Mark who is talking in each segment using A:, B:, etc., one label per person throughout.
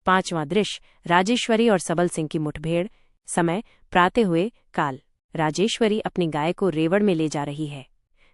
A: 5वां दृश्य राजेश्वरी और सबल सिंह की मुठभेड़। समय प्रातः हुए काल। राजेश्वरी अपनी गाय को रेवड़ में ले जा रही है।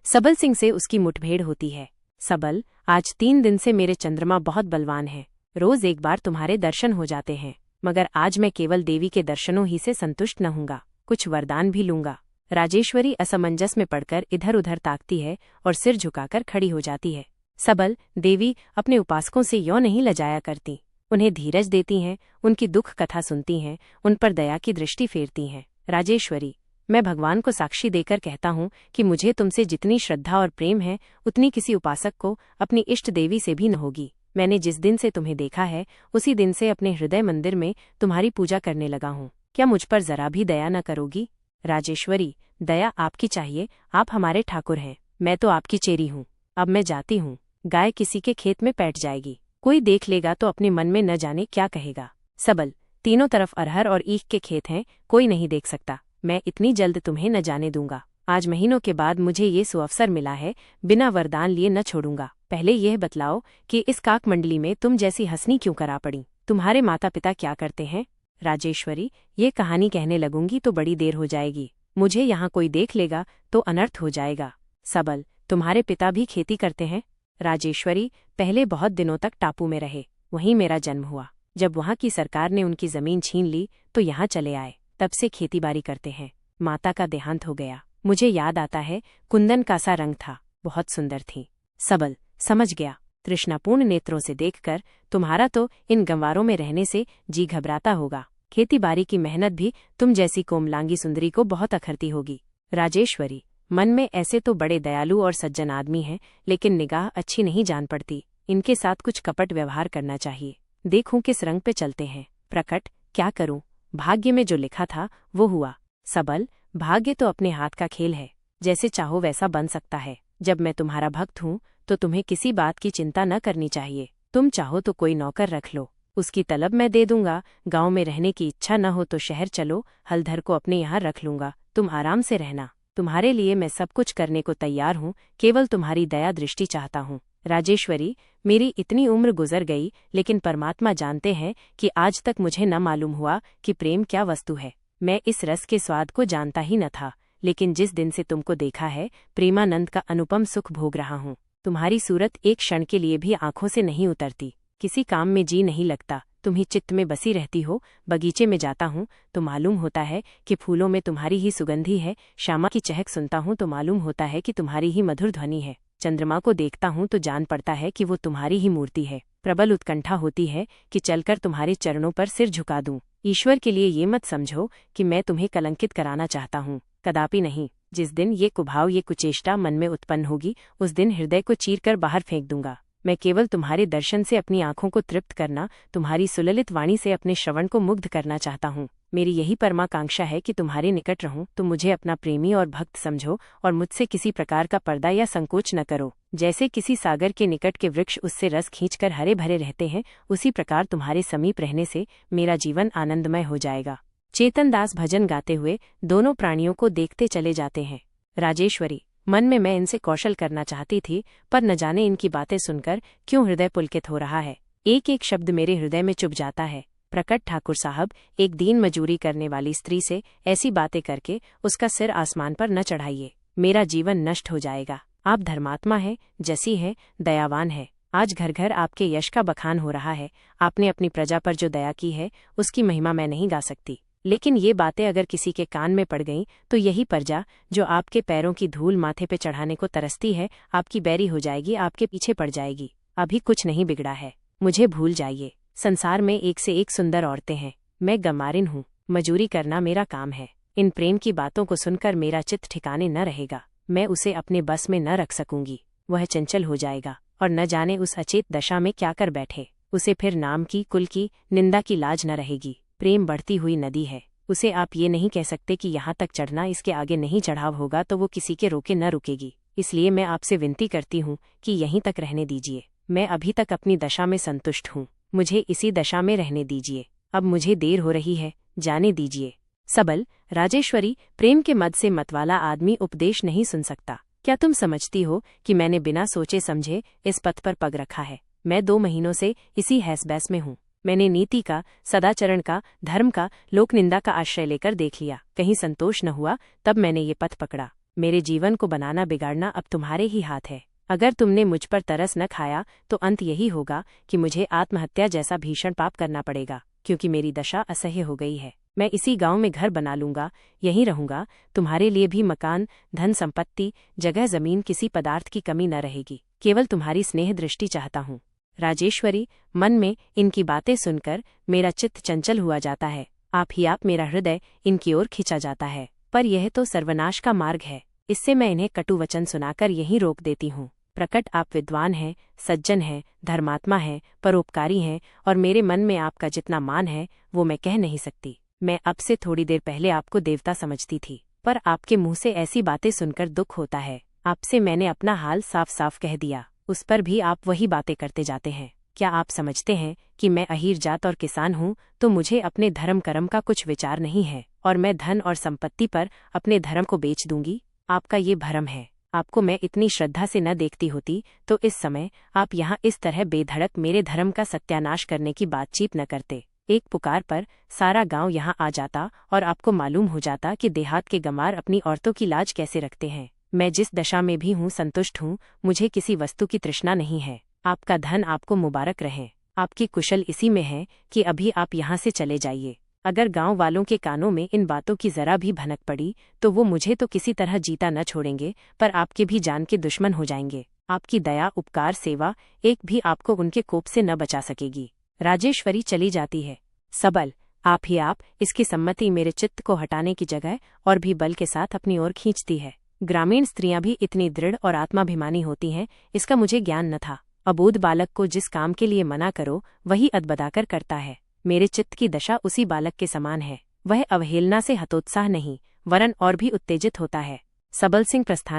A: सबल सिंह से उसकी मुठभेड़ होती है। सबल, आज 3 दिन से मेरे चंद्रमा बहुत बलवान हैं। रोज एक बार तुम्हारे दर्शन हो जाते हैं, मगर आज मैं केवल देवी के दर्शनों ही से संतुष्ट न हूँगा, कुछ वरदान भी लूंगा। राजेश्वरी असमंजस में पड़कर इधर उधर ताकती है और सिर झुकाकर खड़ी हो जाती है। सबल, देवी अपने उपासकों से यों नहीं लजाया करती, उन्हें धीरज देती हैं, उनकी दुख कथा सुनती हैं, उन पर दया की दृष्टि फेरती हैं। राजेश्वरी, मैं भगवान को साक्षी देकर कहता हूँ कि मुझे तुमसे जितनी श्रद्धा और प्रेम है उतनी किसी उपासक को अपनी इष्ट देवी से भी न होगी। मैंने जिस दिन से तुम्हें देखा है उसी दिन से अपने हृदय मंदिर में तुम्हारी पूजा करने लगा हूँ। क्या मुझ पर जरा भी दया न करोगी? राजेश्वरी, दया आपकी चाहिए, आप हमारे ठाकुर हैं, मैं तो आपकी चेरी हूँ। अब मैं जाती हूँ। गाय किसी के खेत में पैठ जाएगी, कोई देख लेगा तो अपने मन में न जाने क्या कहेगा। सबल, तीनों तरफ अरहर और ईख के खेत हैं, कोई नहीं देख सकता, मैं इतनी जल्द तुम्हें न जाने दूंगा। आज महीनों के बाद मुझे ये सुअवसर मिला है, बिना वरदान लिए न छोड़ूंगा। पहले यह बतलाओ कि इस काक मंडली में तुम जैसी हंसनी क्यों करा पड़ी? तुम्हारे माता पिता क्या करते हैं? राजेश्वरी, ये कहानी कहने लगूंगी तो बड़ी देर हो जाएगी, मुझे यहाँ कोई देख लेगा तो अनर्थ हो जाएगा। सबल, तुम्हारे पिता भी खेती करते हैं? राजेश्वरी, पहले बहुत दिनों तक टापू में रहे, वहीं मेरा जन्म हुआ। जब वहाँ की सरकार ने उनकी जमीन छीन ली तो यहाँ चले आए, तब से खेतीबाड़ी करते हैं। माता का देहांत हो गया, मुझे याद आता है कुंदन का सा रंग था, बहुत सुंदर थी। सबल, समझ गया। तृष्णापूर्ण नेत्रों से देखकर तुम्हारा तो इन गंवारों में रहने से जी घबराता होगा। खेतीबाड़ी की मेहनत भी तुम जैसी कोमलांगी सुंदरी को बहुत अखरती होगी। राजेश्वरी, मन में ऐसे तो बड़े दयालु और सज्जन आदमी हैं, लेकिन निगाह अच्छी नहीं जान पड़ती, इनके साथ कुछ कपट व्यवहार करना चाहिए। देखूं किस रंग पे चलते हैं। प्रकट, क्या करूं, भाग्य में जो लिखा था वो हुआ। सबल, भाग्य तो अपने हाथ का खेल है, जैसे चाहो वैसा बन सकता है। जब मैं तुम्हारा भक्त हूँ तो तुम्हें किसी बात की चिंता न करनी चाहिए। तुम चाहो तो कोई नौकर रख लो, उसकी तलब मैं दे दूंगा। गांव में रहने की इच्छा न हो तो शहर चलो, हलधर को अपने यहाँ रख लूंगा, तुम आराम से रहना। तुम्हारे लिए मैं सब कुछ करने को तैयार हूँ, केवल तुम्हारी दया दृष्टि चाहता हूँ। राजेश्वरी, मेरी इतनी उम्र गुजर गई, लेकिन परमात्मा जानते हैं कि आज तक मुझे न मालूम हुआ कि प्रेम क्या वस्तु है। मैं इस रस के स्वाद को जानता ही न था, लेकिन जिस दिन से तुमको देखा है प्रेमानंद का अनुपम सुख भोग रहा हूँ। तुम्हारी सूरत एक क्षण के लिए भी आंखों से नहीं उतरती, किसी काम में जी नहीं लगता, तुम ही चित्त में बसी रहती हो। बगीचे में जाता हूँ तो मालूम होता है कि फूलों में तुम्हारी ही सुगंधी है, श्यामा की चहक सुनता हूँ तो मालूम होता है कि तुम्हारी ही मधुर ध्वनि है। चंद्रमा को देखता हूँ तो जान पड़ता है कि वो तुम्हारी ही मूर्ति है। प्रबल उत्कंठा होती है कि चलकर तुम्हारे चरणों पर सिर झुका दूं। ईश्वर के लिए ये मत समझो कि मैं तुम्हें कलंकित कराना चाहता हूँ, कदापि नहीं। जिस दिन ये कुभाव, ये कुचेष्टा मन में उत्पन्न होगी, उस दिन हृदय को चीरकर बाहर फेंक दूंगा। मैं केवल तुम्हारे दर्शन से अपनी आंखों को तृप्त करना, तुम्हारी सुललित वाणी से अपने श्रवण को मुग्ध करना चाहता हूँ। मेरी यही परमाकांक्षा है कि तुम्हारे निकट रहूं, तुम मुझे अपना प्रेमी और भक्त समझो और मुझसे किसी प्रकार का पर्दा या संकोच न करो। जैसे किसी सागर के निकट के वृक्ष उससे रस खींचकर हरे भरे रहते हैं, उसी प्रकार तुम्हारे समीप रहने से मेरा जीवन आनंदमय हो जाएगा। चेतनदास भजन गाते हुए दोनों प्राणियों को देखते चले जाते हैं। राजेश्वरी, मन में मैं इनसे कौशल करना चाहती थी, पर न जाने इनकी बातें सुनकर क्यों हृदय पुलकित हो रहा है। एक एक शब्द मेरे हृदय में चुभ जाता है। प्रकट ठाकुर साहब, एक दीन मजूरी करने वाली स्त्री से ऐसी बातें करके उसका सिर आसमान पर न चढ़ाइए, मेरा जीवन नष्ट हो जाएगा। आप धर्मात्मा हैं, जसी हैं, दयावान है। आज घर घर आपके यश का बखान हो रहा है। आपने अपनी प्रजा पर जो दया की है उसकी महिमा मैं नहीं गा सकती, लेकिन ये बातें अगर किसी के कान में पड़ गईं तो यही प्रजा जो आपके पैरों की धूल माथे पे चढ़ाने को तरसती है, आपकी बैरी हो जाएगी, आपके पीछे पड़ जाएगी। अभी कुछ नहीं बिगड़ा है, मुझे भूल जाइए। संसार में एक से एक सुंदर औरतें हैं, मैं गंवारिन हूँ, मजूरी करना मेरा काम है। इन प्रेम की बातों को सुनकर मेरा चित्त ठिकाने न रहेगा, मैं उसे अपने बस में न रख सकूंगी। वह चंचल हो जाएगा और न जाने उस अचेत दशा में क्या कर बैठे। उसे फिर नाम की, कुल की, निंदा की लाज न रहेगी। प्रेम बढ़ती हुई नदी है, उसे आप ये नहीं कह सकते कि यहाँ तक चढ़ना, इसके आगे नहीं चढ़ाव होगा तो वो किसी के रोके न रुकेगी। इसलिए मैं आपसे विनती करती हूँ कि यहीं तक रहने दीजिए। मैं अभी तक अपनी दशा में संतुष्ट हूँ, मुझे इसी दशा में रहने दीजिए। अब मुझे देर हो रही है, जाने दीजिए। सबल, राजेश्वरी, प्रेम के मद से मतवाला आदमी उपदेश नहीं सुन सकता। क्या तुम समझती हो कि मैंने बिना सोचे समझे इस पथ पर पग रखा है? मैं 2 महीनों से इसी हैस-बैस में हूँ। मैंने नीति का, सदाचरण का, धर्म का, लोकनिंदा का आश्रय लेकर देख लिया। कहीं संतोष न हुआ, तब मैंने ये पथ पकड़ा। मेरे जीवन को बनाना बिगाड़ना अब तुम्हारे ही हाथ है। अगर तुमने मुझ पर तरस न खाया तो अंत यही होगा कि मुझे आत्महत्या जैसा भीषण पाप करना पड़ेगा, क्योंकि मेरी दशा असह्य हो गई है। मैं इसी गांव में घर बना लूंगा, यहीं रहूंगा। तुम्हारे लिए भी मकान, धन संपत्ति, जगह जमीन, किसी पदार्थ की कमी न रहेगी। केवल तुम्हारी स्नेह दृष्टि चाहता हूँ। राजेश्वरी, मन में इनकी बातें सुनकर मेरा चित्त चंचल हुआ जाता है। आप ही आप मेरा हृदय इनकी ओर खिंचा जाता है। पर यह तो सर्वनाश का मार्ग है। इससे मैं इन्हें कटु वचन सुनाकर यहीं रोक देती हूँ। प्रकट आप विद्वान हैं, सज्जन हैं, धर्मात्मा हैं, परोपकारी हैं, और मेरे मन में आपका जितना मान है वो मैं कह नहीं सकती। मैं अब से थोड़ी देर पहले आपको देवता समझती थी, पर आपके मुंह से ऐसी बातें सुनकर दुख होता है। आपसे मैंने अपना हाल साफ साफ कह दिया, उस पर भी आप वही बातें करते जाते हैं। क्या आप समझते हैं कि मैं अहीर जात और किसान हूँ, तो मुझे अपने धर्म कर्म का कुछ विचार नहीं है, और मैं धन और संपत्ति पर अपने धर्म को बेच दूंगी? आपका ये भ्रम है। आपको मैं इतनी श्रद्धा से न देखती होती तो इस समय आप यहाँ इस तरह बेधड़क मेरे धर्म का सत्यानाश करने की बातचीत न करते। एक पुकार पर सारा गांव यहाँ आ जाता और आपको मालूम हो जाता कि देहात के गंवार अपनी औरतों की लाज कैसे रखते हैं। मैं जिस दशा में भी हूँ संतुष्ट हूँ। मुझे किसी वस्तु की तृष्णा नहीं है। आपका धन आपको मुबारक रहे। आपकी कुशल इसी में है कि अभी आप यहाँ से चले जाइए। अगर गांव वालों के कानों में इन बातों की जरा भी भनक पड़ी तो वो मुझे तो किसी तरह जीता न छोड़ेंगे, पर आपके भी जान के दुश्मन हो जाएंगे। आपकी दया, उपकार, सेवा एक भी आपको उनके कोप से न बचा सकेगी। राजेश्वरी चली जाती है। सबल, आप ही आप इसकी सम्मति मेरे चित्त को हटाने की जगह और भी बल के साथ अपनी ओर खींचती है। ग्रामीण स्त्रियां भी इतनी दृढ़ और आत्माभिमानी होती हैं, इसका मुझे ज्ञान न था। अबोध बालक को जिस काम के लिए मना करो वही अदबदाकर करता है। मेरे चित्त की दशा उसी बालक के समान है। वह अवहेलना से हतोत्साह नहीं वरन और भी उत्तेजित होता है। सबल सिंह प्रस्थान